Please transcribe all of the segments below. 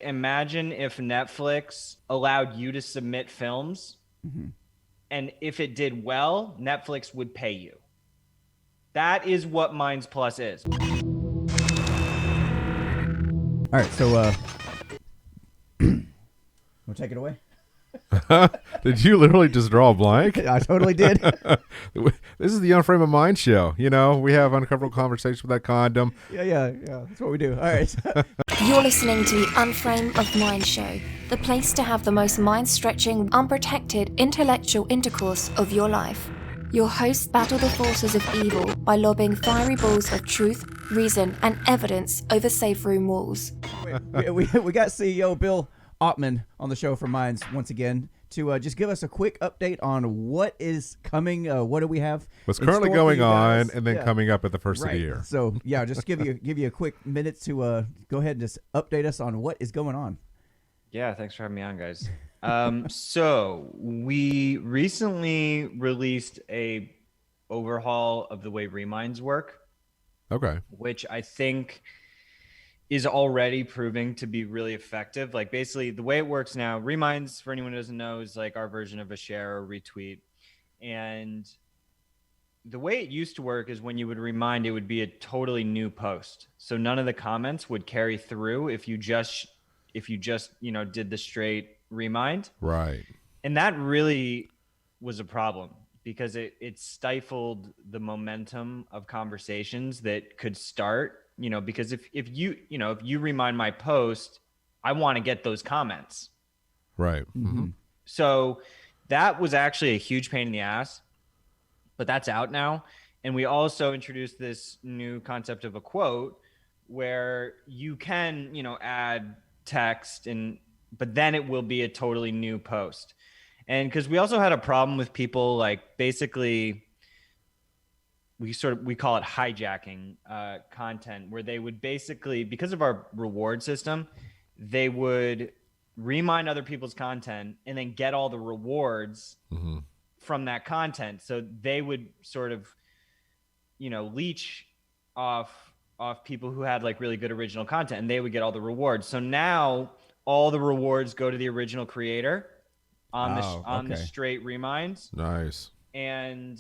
Imagine if Netflix allowed you to submit films, Mm-hmm. and if it did well, Netflix would pay you. That is what Minds Plus is. All right, so we'll take it away. Did you literally just draw a blank? I totally did. This is the Unframe of Mind show. You know, we have uncomfortable conversations with that condom. Yeah. That's what we do. All right. You're listening to the Unframe of Mind show, the place to have the most mind-stretching, unprotected, intellectual intercourse of your life. Your hosts battle the forces of evil by lobbing fiery balls of truth, reason, and evidence over safe room walls. we got CEO Bill Ottman on the show for Minds once again to just give us a quick update on what is coming. What do we have? What's in currently store for going you guys? on and then coming up at the first of the year. So yeah, just give you a quick minute to go ahead and just update us on what is going on. Yeah, thanks for having me on, guys. So we recently released a overhaul of the way reminds work, Okay. which I think is already proving to be really effective. Like basically the way it works now, reminds, for anyone who doesn't know, is like our version of a share or retweet. And the way it used to work is when you would remind, it would be a totally new post. So none of the comments would carry through if you just, did the straight remind. Right. And that really was a problem because it stifled the momentum of conversations that could start, because if you remind my post, I want to get those comments. Right. Mm-hmm. So that was actually a huge pain in the ass, but that's out now. And we also introduced this new concept of a quote where you can, add text but then it will be a totally new post. And because we also had a problem with people like basically we call it hijacking content, where they would basically, because of our reward system, they would remind other people's content and then get all the rewards from that content. So they would sort of, leech off people who had like really good original content, and they would get all the rewards. So now all the rewards go to the original creator on the straight reminds. Nice. And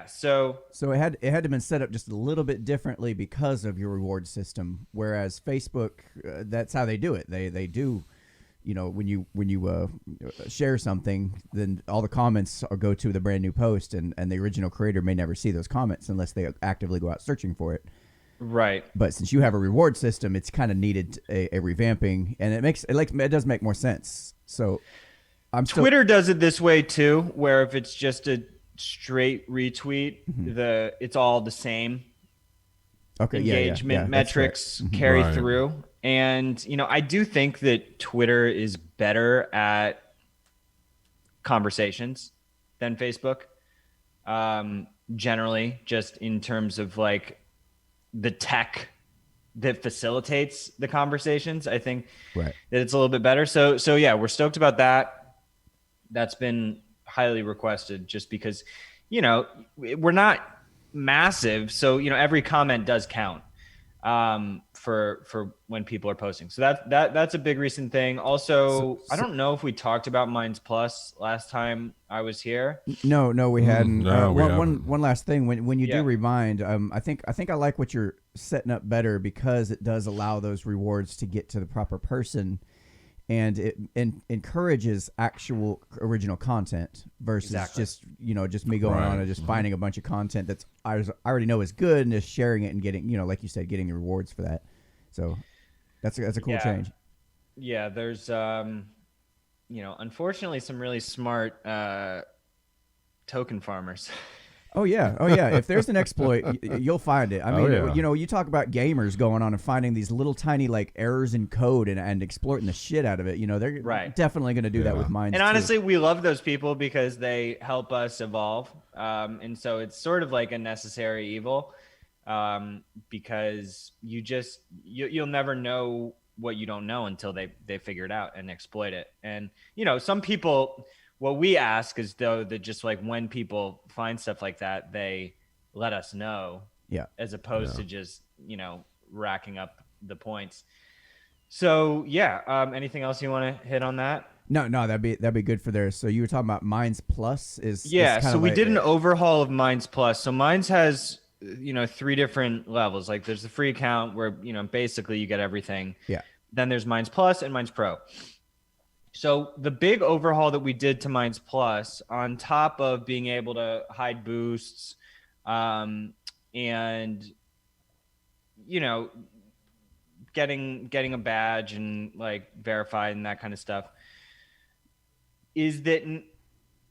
so it had to been set up just a little bit differently because of your reward system. Whereas Facebook, that's how they do it. They do, when you share something, then all the comments go to the brand new post, and the original creator may never see those comments unless they actively go out searching for it. Right. But since you have a reward system, it's kind of needed a revamping, and it does make more sense. So Twitter does it this way too, where if it's just a straight retweet, it's all the same. Okay, engagement metrics carry through. And, I do think that Twitter is better at conversations than Facebook. Generally, just in terms of like the tech that facilitates the conversations, I think that it's a little bit better. So yeah, we're stoked about that. That's been highly requested just because, we're not massive. So, every comment does count for when people are posting. So that's a big recent thing. Also, I don't know if we talked about Minds Plus last time I was here. No, we hadn't. No, we haven't. One last thing. When you do remind, I think I like what you're setting up better, because it does allow those rewards to get to the proper person. And it encourages actual original content versus just me going on and just finding a bunch of content that's I already know is good and just sharing it and getting, like you said, getting the rewards for that. So that's a cool change. Yeah, there's unfortunately some really smart token farmers. Oh yeah. If there's an exploit, you'll find it. I mean, you talk about gamers going on and finding these little tiny like errors in code and exploiting the shit out of it. They're definitely going to do that with Minds. And honestly, we love those people because they help us evolve. And so it's sort of like a necessary evil, because you'll never know what you don't know until they figure it out and exploit it. And some people. What we ask is, though, that just like when people find stuff like that, they let us know, as opposed to just, racking up the points. So yeah, anything else you want to hit on that? No, that'd be good for there. So you were talking about Minds Plus is Yeah, kind so of we like did an overhaul of Minds Plus. So Minds has, 3 different levels. Like there's the free account where, basically you get everything. yeah. Then there's Minds Plus and Minds Pro. So the big overhaul that we did to Minds Plus, on top of being able to hide boosts, and getting a badge and like verified and that kind of stuff, is that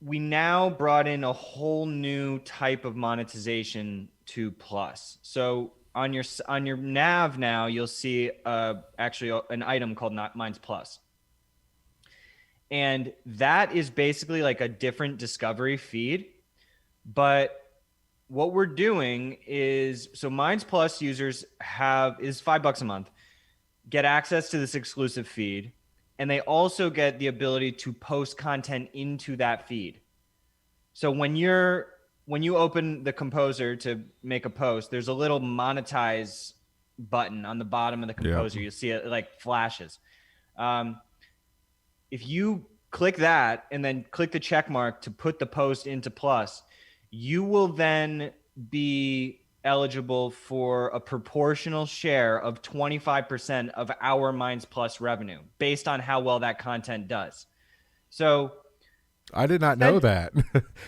we now brought in a whole new type of monetization to Plus. So on your nav now, you'll see actually an item called Minds Plus. And that is basically like a different discovery feed. But what we're doing is, so Minds Plus users is $5 a month, get access to this exclusive feed. And they also get the ability to post content into that feed. So when you open the Composer to make a post, there's a little monetize button on the bottom of the Composer. You'll see it like flashes. If you click that and then click the check mark to put the post into Plus, you will then be eligible for a proportional share of 25% of our Minds Plus revenue based on how well that content does. So I did not know that.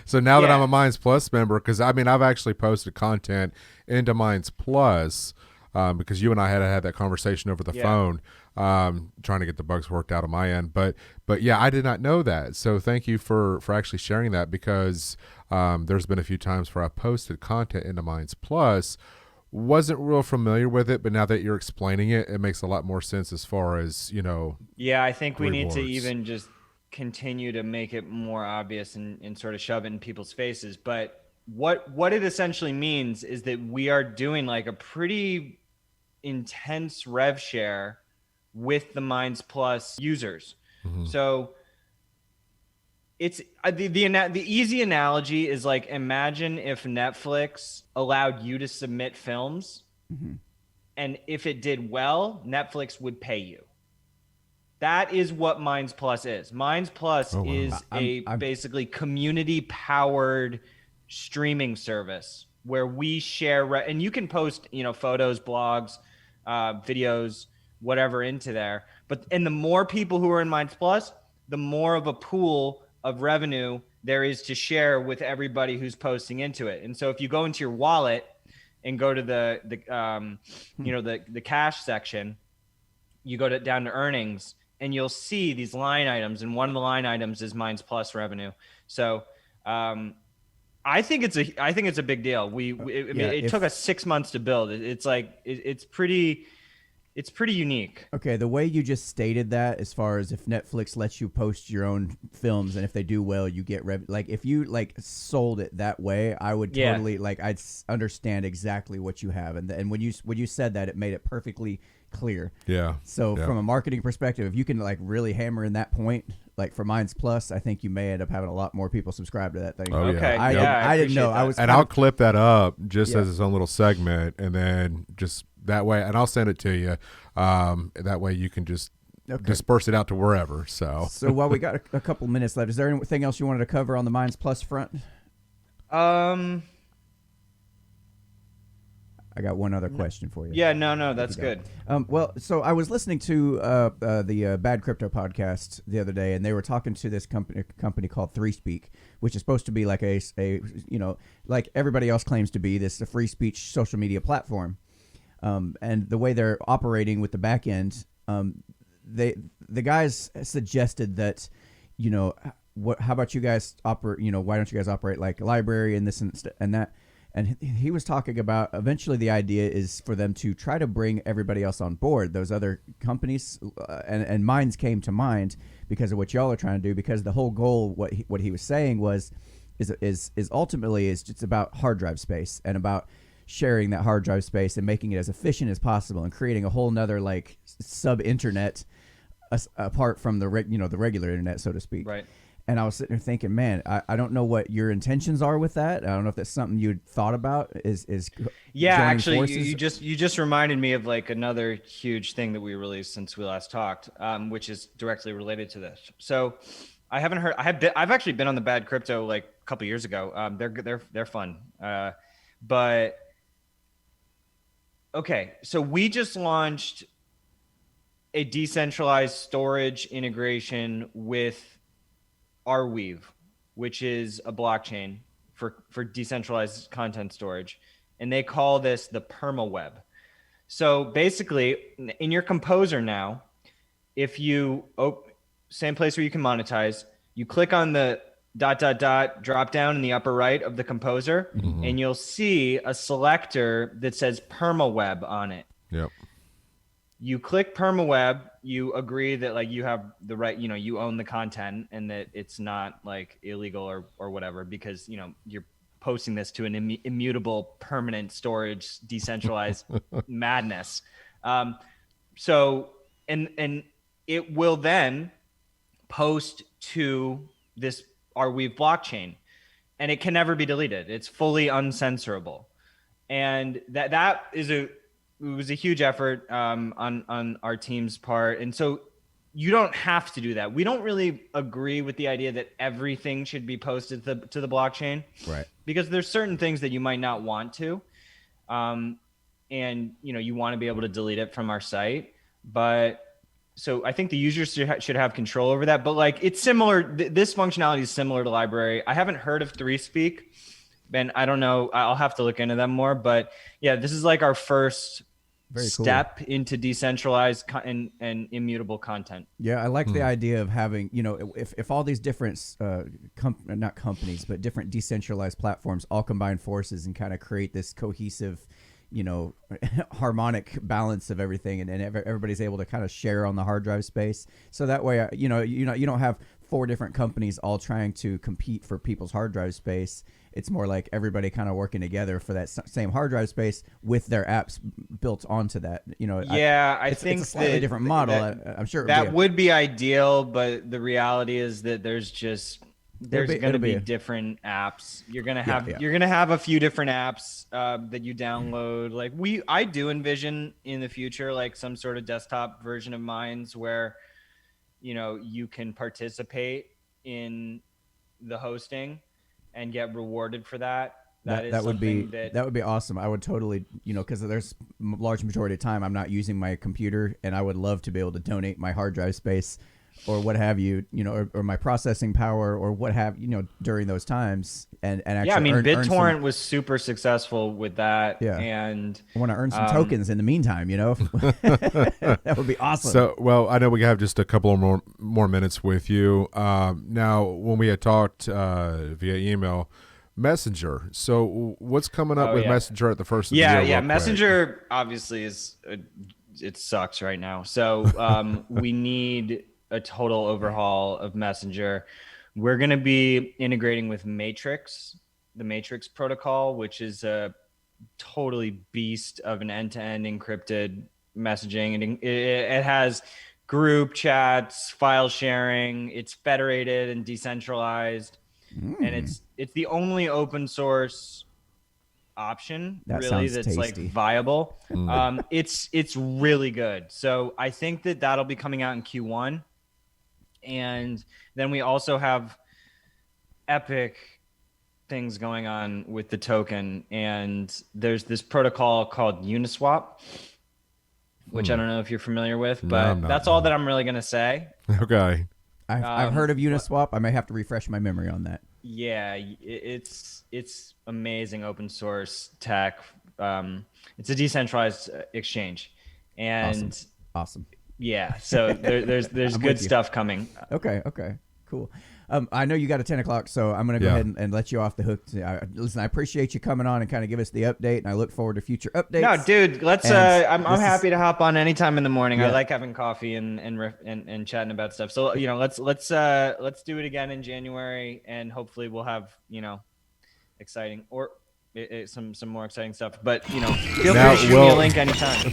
So now that I'm a Minds Plus member, because I've actually posted content into Minds Plus because you and I had that conversation over the phone, trying to get the bugs worked out on my end. But yeah, I did not know that. So thank you for actually sharing that, because there's been a few times where I posted content into Minds Plus, wasn't real familiar with it, but now that you're explaining it, it makes a lot more sense as far as, Yeah, I think we rewards. need to even just continue to make it more obvious and sort of shove it in people's faces. But what it essentially means is that we are doing like a pretty intense rev share with the Minds Plus users. Mm-hmm. So it's the easy analogy is like, imagine if Netflix allowed you to submit films, mm-hmm. and if it did well, Netflix would pay you. That is what Minds Plus is. Minds Plus is basically community-powered streaming service where we share, and you can post, photos, blogs, videos, whatever into there. And the more people who are in Minds Plus, the more of a pool of revenue there is to share with everybody who's posting into it. And so if you go into your wallet and go to the cash section, you go down to earnings, and you'll see these line items, and one of the line items is Minds Plus revenue. So I think it's a big deal. It took us 6 months to build. It's pretty unique. Okay, the way you just stated that, as far as if Netflix lets you post your own films, and if they do well, you get like if you like sold it that way, I would totally I'd understand exactly what you have, and when you said that, it made it perfectly clear. Yeah. So from a marketing perspective, if you can like really hammer in that point, like for Minds Plus, I think you may end up having a lot more people subscribe to that thing. Oh, okay. I didn't know. That. I'll clip that up just as its own little segment, and then just that way, and I'll send it to you. That way you can just disperse it out to wherever. So while we got a couple minutes left, is there anything else you wanted to cover on the Minds Plus front? I got one other question for you. Yeah, no, that's good. Well, so I was listening to the Bad Crypto podcast the other day, and they were talking to this company called 3Speak, which is supposed to be like a like everybody else claims to be, a free speech social media platform. And the way they're operating with the back end, the guys suggested that, how about you guys operate? Why don't you guys operate like a library and this and that? And he was talking about eventually the idea is for them to try to bring everybody else on board, those other companies, and Minds came to mind because of what y'all are trying to do. Because the whole goal, what he was saying is ultimately is just about hard drive space and about sharing that hard drive space and making it as efficient as possible and creating a whole nother like sub internet apart from the regular internet, so to speak. Right. And I was sitting there thinking, man, I don't know what your intentions are with that. I don't know if that's something you'd thought about. Is yeah, joining actually, forces? you just reminded me of like another huge thing that we released since we last talked, which is directly related to this. So I haven't heard. I've actually been on the Bad Crypto like a couple years ago. They're fun, but okay. So we just launched a decentralized storage integration with Arweave, which is a blockchain for decentralized content storage, and they call this the Permaweb. So basically, in your composer now, if you same place where you can monetize, you click on the ... drop down in the upper right of the composer, and you'll see a selector that says Permaweb on it. Yep. You click Permaweb, you agree that like you have the right, you own the content and that it's not like illegal or whatever, because you're posting this to an immutable permanent storage decentralized madness. So and it will then post to this Arweave blockchain, and it can never be deleted. It's fully uncensorable, and that is it was a huge effort on our team's part. And so you don't have to do that. We don't really agree with the idea that everything should be posted to the blockchain, Right? Because there's certain things that you might not want to, and you want to be able to delete it from our site. But so I think the users should have control over that. But like it's similar. This functionality is similar to library. I haven't heard of 3Speak, and I don't know. I'll have to look into them more. But yeah, this is like our first step into decentralized and immutable content. Yeah, I like the idea of having, if all these different, not companies, but different decentralized platforms all combine forces and kind of create this cohesive, harmonic balance of everything, and everybody's able to kind of share on the hard drive space. So that way, you don't have 4 different companies all trying to compete for people's hard drive space. It's more like everybody kind of working together for that same hard drive space with their apps built onto that. I think it's a slightly different model. I'm sure that would be ideal, but the reality is that there's going to be different apps. You're going to have a few different apps that you download. Like I do envision in the future, like some sort of desktop version of Minds where, you can participate in the hosting and get rewarded for that. That would be awesome. I would totally, because there's a large majority of time I'm not using my computer, and I would love to be able to donate my hard drive space or what have you, or my processing power or what have during those times, and actually BitTorrent was super successful with that. Yeah, and I want to earn some tokens in the meantime. That would be awesome. So, well, I know we have just a couple of more minutes with you. Now, when we had talked via email, Messenger. So, what's coming up with Messenger at the first of the year? Yeah, Messenger obviously it sucks right now. So, we need a total overhaul of Messenger. We're going to be integrating with Matrix, the Matrix protocol, which is a totally beast of an end-to-end encrypted messaging. And it has group chats, file sharing. It's federated and decentralized. And it's the only open source option that's tasty. Like viable. It's really good. So I think that'll be coming out in Q1. And then we also have epic things going on with the token. And there's this protocol called Uniswap, which I don't know if you're familiar with, but that's all that I'm really going to say. Okay. I've heard of Uniswap. I may have to refresh my memory on that. Yeah, it's amazing open source tech. It's a decentralized exchange. And Awesome. Yeah, so there's good stuff coming. Okay, cool. I know you got a 10 o'clock, so I'm going to go ahead and let you off the hook. Listen, I appreciate you coming on and kind of give us the update, and I look forward to future updates. No, dude, let's. I'm happy to hop on anytime in the morning. Yeah. I like having coffee and chatting about stuff. So let's do it again in January, and hopefully we'll have exciting or some more exciting stuff. But feel free to shoot me a link anytime.